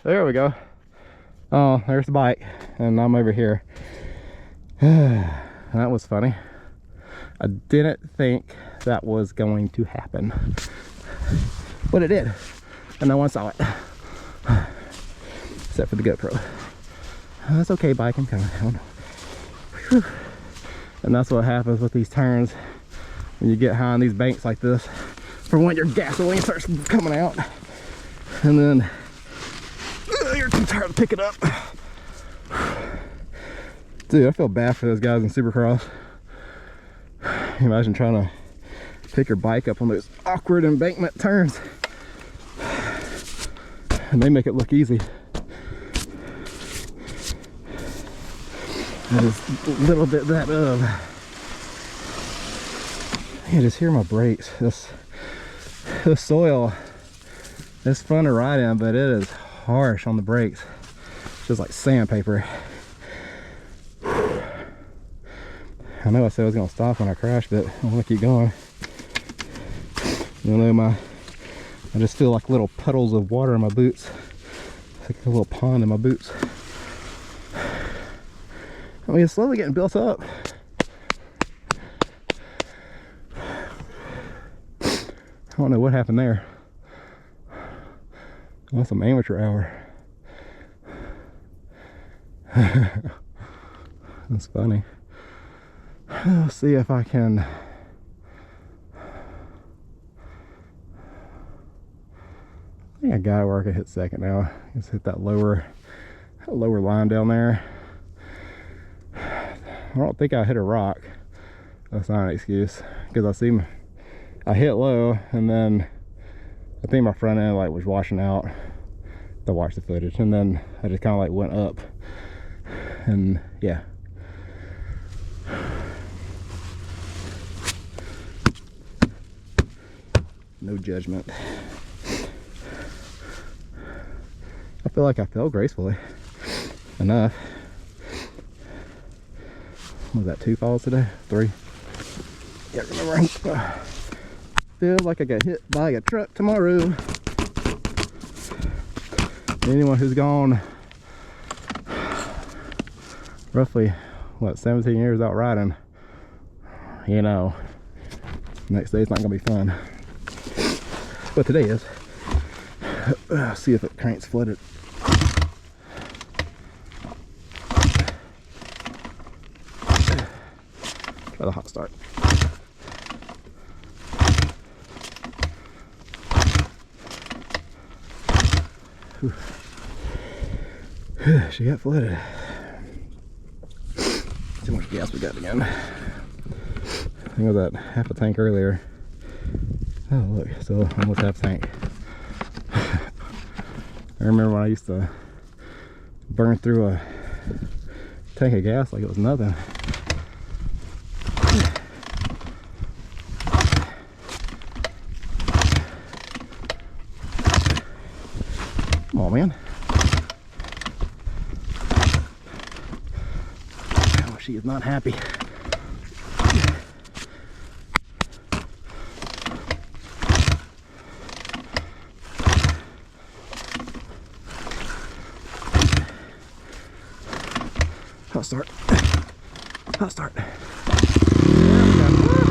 There we go. Oh, there's the bike, and I'm over here. That was funny. I didn't think that was going to happen, but it did, and no one saw it, except for the GoPro. That's okay, bike, I'm coming down. Whew. And that's what happens with these turns when you get high on these banks like this. For when your gasoline starts coming out, and then you're too tired to pick it up. Dude, I feel bad for those guys in Supercross. Imagine trying to pick your bike up on those awkward embankment turns, and they make it look easy. That is a little bit that of. You just hear my brakes. This soil is fun to ride in, but it is harsh on the brakes. It's just like sandpaper. I know I said I was gonna stop when I crashed, but I'm gonna keep going. You know, I just feel like little puddles of water in my boots. It's like a little pond in my boots. I mean, it's slowly getting built up. I don't know what happened there. That's some amateur hour. That's funny. Let's see if I can. I think I got where I can hit second now. Just hit that lower line down there. I don't think I hit a rock. That's not an excuse, because I hit low, and then I think my front end was washing out. I watched the footage, and then I just kind of went up, and yeah. No judgment. I feel like I fell gracefully enough. Was that 2 falls today? 3? Yeah, remember. Feel like I got hit by a truck tomorrow. Anyone who's gone roughly, 17 years out riding, you know, next day's not gonna be fun. But today is. See if it cranks flooded. Try the hot start. Whew. She got flooded. See how much gas we got again. I think it was at half a tank earlier. Oh look, still almost half tank. I remember when I used to burn through a tank of gas like it was nothing. Come on, man. Oh, she is not happy. Hot start. Hot start. There we go.